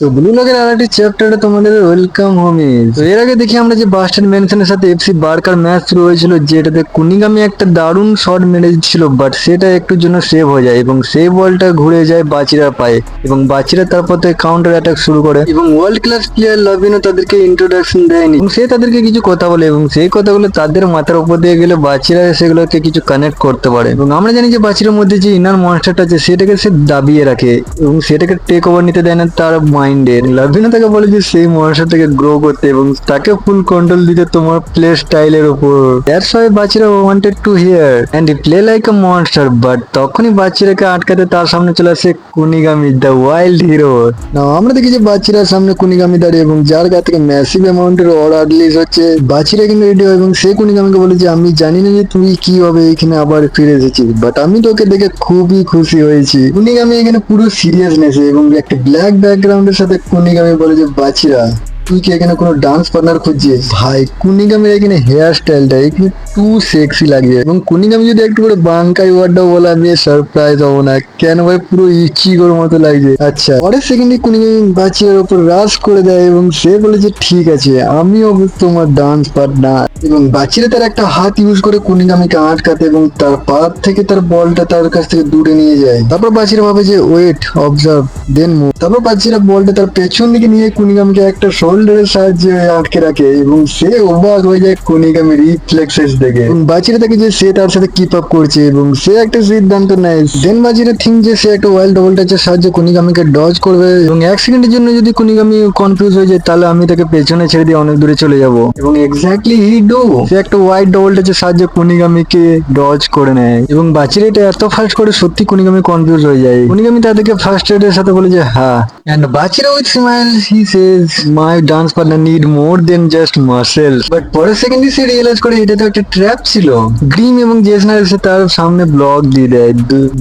তো ব্লু লগের আরেকটি চ্যাপ্টারে তোমাদের ওয়েলকাম হোমি। তো এর আগে দেখি আমরা যে বাস্টার্ড মেনশনের সাথে এফসি বার্কার ম্যাচ শুরু হয়েছিল, যেটাতে কুনিগামি একটা দারুণ শট মেরে দিচ্ছিল, বাট সেটা একটুর জন্য সেভ হয়ে যায় এবং সেই বলটা ঘুরে যায় বাচিরার পায়ে এবং বাচিরা তারপর থেকে কাউন্টার অ্যাটাক শুরু করে এবং ওয়ার্ল্ড ক্লাস প্লেয়ার লাভিনো তাদেরকে ইন্ট্রোডাকশন দেয়নি এবং সে তাদেরকে কিছু কথা বলে এবং সেই কথাগুলো তাদের মাথার উপর দিয়ে গেলে বাচিরা সেগুলোকে কিছু কানেক্ট করতে পারে। এবং আমরা জানি যে বাচিরার মধ্যে যে ইনার মনস্টারটা আছে সেটাকে সে দাবিয়ে রাখে এবং সেটাকে টেক ওভার নিতে দেয় না তার মাইন্ডের। লাভিনা তাকে বলে যে সেই মনস্টারটাকে গ্রো করতে এবং তাকে ফুল কন্ট্রোল দিতে তোমার প্লে স্টাইলের উপর। That's why Bachira wanted to hear and play like a monster, but তখনই বাচিরাকে আটকাতে তার সামনে চলে আসে কুনিগামি দ্য ওয়াইল্ড হিরো। না আমরা দেখি যে বাচিরার সামনে কুনিগামি দাঁড়িয়ে এবং যার গা থেকে ম্যাসিভ অ্যামাউন্টের অর্ডার রিলিজ হচ্ছে। বাচিরা কিন্তু রেডি হয় এবং সে কুনিগামিকে বলে যে আমি জানি না যে তুই কিভাবে এখানে আবার ফিরে এসেছিস, বাট আমি তোকে দেখে খুবই খুশি হয়েছি। কুনিগামি এখানে পুরো সিরিয়াসনেস এবং একটা ব্ল্যাক ব্যাকগ্রাউন্ডের সাথে কুনিগামি বলে যে বাচিরা তুই কি এখানে কোনো ডান্স পার্টনার খুঁজছিস? ভাই কুনিগামির এখানে হেয়ার স্টাইলটা এখানে টু সেক্সি লাগছে এবং কুনিগামি যদি একটু করে বাঙ্কাই ওয়ার্ডটা বলে আমি সারপ্রাইজ হবো না কেন ভাই, পুরো ইচিগোর মতো লাগছে। আচ্ছা পরের সেকেন্ডে কুনিগামি বাচিরার উপর রাশ করে দেয় এবং সে বলে যে ঠিক আছে আমিও তোমার ডান্স পার্টনার। এবং বাচিরা তার একটা হাত ইউজ করে কুনিগামিকে আটকাতে এবং তার পা থেকে তার বলটা তার কাছ থেকে দূরে নিয়ে যায়। তারপর বাচিরা ভাবে যে ওয়েট অবজার্ভ দেন মুভ। তারপর বাচিরা বলটা তার পেছন দিকে নিয়ে কুনিগামিকে একটা শোল্ডারের সাহায্যে আটকে রাখে এবং সে অবাক হয়ে যায় কুনিগামির রিফ্লেক্সেস দেখে এবং বাচিরা তাকে যে সে তার সাথে কিপ আপ করছে এবং সে একটা সিদ্ধান্ত নেয়। দেন বাচিরা থিঙ্ক যে সে একটা ওয়াইল্ড ডবল টাচের সাহায্যে কুনিগামিকে ডজ করবে এবং এক সেকেন্ডের জন্য যদি কুনিগামি কনফিউজ হয়ে যায় তাহলে আমি তাকে পেছনে ছেড়ে দিয়ে অনেক দূরে চলে যাব এবং এক্স্যাক্টলি হি ডু। সে একটা ওয়াইড ডবল টাচের সাহায্যে কুনিগামিকে ডজ করে নেয় এবং বাচিরা এটা এত ফাস্ট করে সত্যি কুনিগামি কনফিউজ হয়ে যায়। কুনিগামি তাদেরকে ফার্স্ট এডের সাথে বলে যে হ্যাঁ, and Bachira with smiles he says my dance partner need more than just muscles, but পরের সেকেন্ডে সে রিয়েলাইজ করে এটা তো একটা ট্র্যাপ ছিল। গ্রিম এবং জেসনার এসে তার সামনে ব্লক দিয়ে দেয়।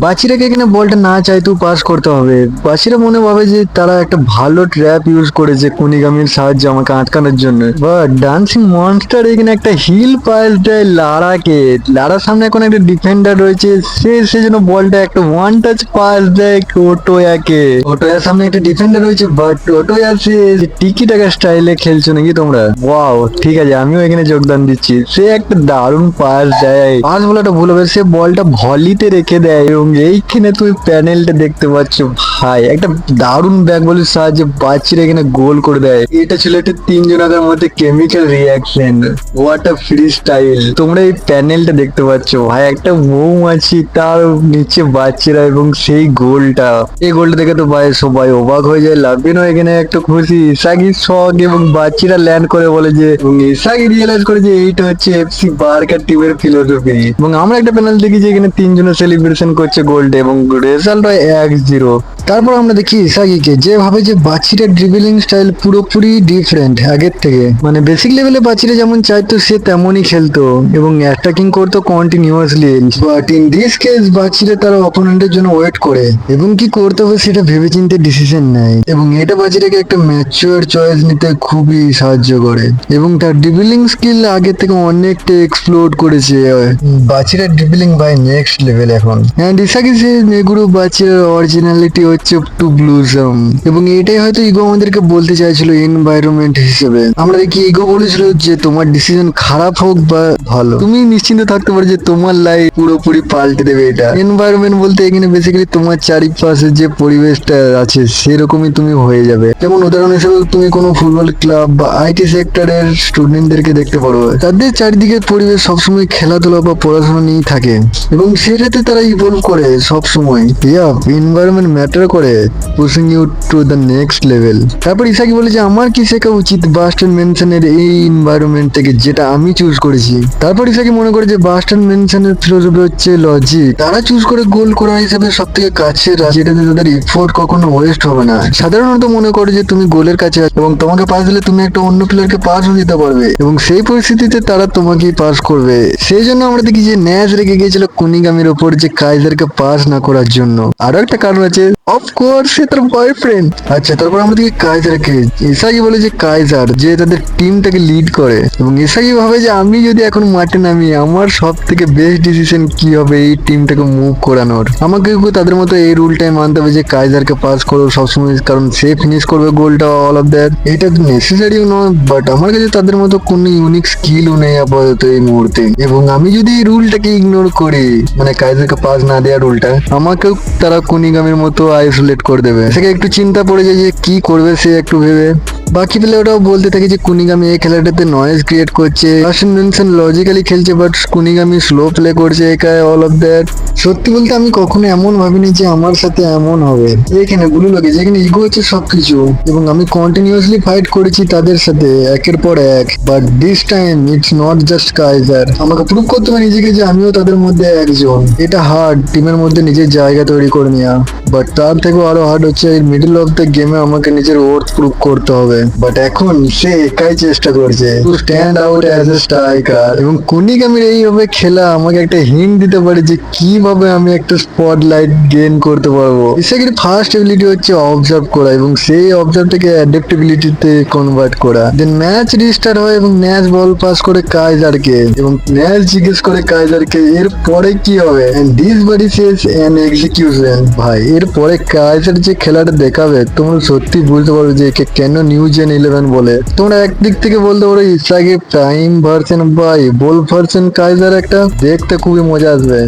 বাচিরাকে এখানে বলটা না চাইতেও পাস করতে হবে। বাচিরা মনে ভাবে যে তারা একটা ভালো ট্র্যাপ ইউজ করেছে কুনিগামির সাহায্যে আমাকে আটকানোর জন্য, বাট ডান্সিং মনস্টার এখানে একটা হিল পাস দেয় লারাকে। লারার সামনে এখন একটা ডিফেন্ডার রয়েছে, সে সেজন্য বলটা একটা ওয়ান টাচ পাস দেয় ওটোয়াকে। ওটোয়ার সামনে একটা ডিফেন্ডার রয়েছে, বাট ওটোয়া সে টিকি টাকা স্টাইলে খেলছো নাকি তোমরা? ওয়াও ঠিক আছে আমিও এখানে যোগদান দিচ্ছি। সে একটা দারুণ পাস দেয়, পাস বলাটা ভুল হবে, সে বলটা ভলিতে রেখে দেয় এবং এইখানে তুমি প্যানেলটা দেখতে পাচ্ছ ভাই, একটা দারুণ ব্যাক বলের সাহায্যে বাচ্চিরা এখানে গোল করে দেয়। এটা ছিল একটা তিনজনের মধ্যে chemical reaction, what a free style. তোমরা এই প্যানেলটা দেখতে পাচ্ছ ভাই, একটা মৌমাছি তার নিচে বাচ্চিরা এবং সেই গোলটা, এই গোলটা দেখে তো ভাই সবাই অবাক হয়ে যায়। লাভিনো এখানে একটু খুশি, ইসাগি শক এবং বাচ্চিরা ল্যান্ড করে বলে যে এবং ইসাগি রিয়েলাইজ করে যে এইটা হচ্ছে এফসি বার্কার টিমের ফিলোসফি। এবং আমরা একটা প্যানেল দেখি যে এখানে তিনজনে সেলিব্রেশন করছে গোল্ড এবং রেজাল্ট হয় 1-0। তারপর আমরা দেখি ইসাগিকে, যে ভাবে যে বাচ্চিরা ড্রিবলিং স্টাইল পুরোপুরি ডিফারেন্ট আগের থেকে, মানে বেসিক লেভেলে বাচ্চিরা যেমন চাইতো সে তেমনই খেলতো এবং অ্যাটাকিং করতো continuously, but in this case Bachira তার অপোনেন্টের জন্য ওয়েট করে এবং কি করতে হবে সেটা ভেবেচিন্তে ডিসিশন নেয় এবং এটা বাচ্চিটাকে একটা ম্যাচিওর চয়েস নিতে খুবই সাহায্য করে এবং তার ড্রিবলিং স্কিল আগের থেকে অনেকটা এক্সপ্লোর করেছে। বাচ্চিরা ড্রিবলিং বাই নেক্সট লেভেল এখন। অ্যান্ড ইসাগি সে নেগুরু বাচ্চিরার অরিজিনালিটি হচ্ছে টু ব্লুজম এবং এটাই হয়তো ইগো আমাদেরকে বলতে চাইছিল এনভায়রনমেন্ট হিসেবে। আমরা দেখি ইগো বলেছিল যে তোমার ডিসিশন খারাপ হোক বা ভালো, তুমি নিশ্চিন্ত থাকতে পারো যে তোমার লাইফ পুরোপুরি পাল্টে দেবে। এটা এনভায়রনমেন্ট বলতে এখানে বেসিক্যালি তোমার চারিপাশে যে পরিবেশটা আছে সেরকমই তুমি হয়ে যাবে। যেমন উদাহরণ হিসেবে তুমি কোনো ফুটবল ক্লাব বা আইটি সেক্টরের স্টুডেন্টদেরকে দেখতে পারো, তাদের চারিদিকে পরিবেশ সবসময় খেলাধুলা বা পড়াশোনা নিয়েই থাকে এবং সেটাতে তারা ইভলভ করে সবসময়। এনভায়রনমেন্ট ম্যাটার করে, pushing you to the next level. তারপর ইসাকি বলে যে আমার কি শেখা উচিত বাস্টার্ড মেনশনের এই এনভায়রনমেন্ট থেকে যেটা আমি চুজ করেছি। তারপর ইসাকি মনে করে যে বাস্টার্ড মেনশনের ফিলোসফি হচ্ছে লজিক, তারা চুজ করে গোল করা হিসেবে সব থেকে কাছে যেটাতে তাদের এফোর্ট কখনো ওয়েস্ট হবে না। সাধারণত মনে করে যে তুমি গোলের কাছে আছো এবং তোমাকে পাস দিলে তুমি একটা অন্য প্লেয়ারকে পাসও দিতে পারবে এবং সেই পরিস্থিতিতে তারা তোমাকেই পাস করবে। সেই জন্য আমরা দেখি যে ন্যাচ রেগে গিয়েছিল কুনিগামির ওপর যে কাইজারকে পাস না করার জন্য। আরো একটা কারণ আছে, অফকোর্স সে তার বয়ফ্রেন্ড। আচ্ছা, তারপর আমরা দেখি কাইজারকে। ইসাগি বলে যে কাইজার যে তাদের টিমটাকে লিড করে, এবং ইসাগি ভাবে যে আমি যদি এখন মাঠে নামি আমার সব থেকে বেস্ট ডিসিশন কি হবে এই টিমটাকে মুভ করানোর। আমাকে তাদের মতো এই রুলটাই মানতে হবে যে কাইজারকে পাস করো সবসময়, কারণ সে ফিনিশ করবে গোলটা অল অফ দ্যাট। এটা নেসেসারিও নয়, বাট আমার কাছে তাদের মতো কোনো ইউনিক স্কিলও নেই আপাতত এই মুহূর্তে। এবং আমি যদি এই রুলটাকে ইগনোর করি, মানে কাইজারকে পাস না দেওয়ার রুলটা, আমাকেও তারা কুনিগামের মতো আইসোলেট করে দেবে। সেকে একটু চিন্তা পড়ে যায় যে কি করবে সে একটু ভেবে। বাকি প্লেয়াররাও বলতে থাকে যে কুনিগামি এই খেলাটাতে নয়েজ ক্রিয়েট করছে, রাশিয়ান মেনশন লজিক্যালি খেলছে, বাট কুনিগামি স্লো প্লে করছে একাই অল অফ দ্যাট। সত্যি বলতে আমি কখনো এমন ভাবিনি যে আমার সাথে এমন হবে। এখানে ব্লু লোকে যেখানে ইগো হচ্ছে সবকিছু, এবং আমি কন্টিনিউয়াসলি ফাইট করেছি তাদের সাথে একের পর এক, but this time it's not just Kaiser. আমাকে প্রুভ করতে হবে নিজেকে যে আমিও তাদের মধ্যে একজন। এটা হার্ড টিমের মধ্যে নিজের জায়গা তৈরি করে নেওয়া, বাট তার থেকেও আরো হার্ড হচ্ছে এই মিডল অফ দ্য গেমে আমাকে নিজের ওয়ার্থ প্রুভ করতে হবে। বাট এখন সে একাই চেষ্টা করছে to stand out as a striker, এবং কুনিগামির এইভাবে খেলা আমাকে একটা হিন্ট দিতে পারে যে কিভাবে আমি একটা স্পটলাইট গেইন করতে পারবো। ইসাগির ফার্স্ট এবিলিটি হচ্ছে অবজার্ভ করা, এবং সেই অবজার্ভটাকে অ্যাডাপ্টেবিলিটিতে কনভার্ট করা। দেন ম্যাচ রিস্টার্ট হয় এবং ম্যাচ বল পাস করে কাইজারকে, এবং ম্যাচ জিজ্ঞেস করে কাইজারকে এর পরে কি হবে, and this body says an execution. ভাই এর পরে কাইজার যে খেলাটা দেখাবে তোমরা সত্যি বুঝতে পারবে যে একে কেন নিউ জেন 11 বলে। তোমরা একদিক থেকে বলতে পারো ইসাগি প্রাইম ভার্সন বা বল ভার্সন কাইজার, একটা দেখতে খুবই মজা আসবে।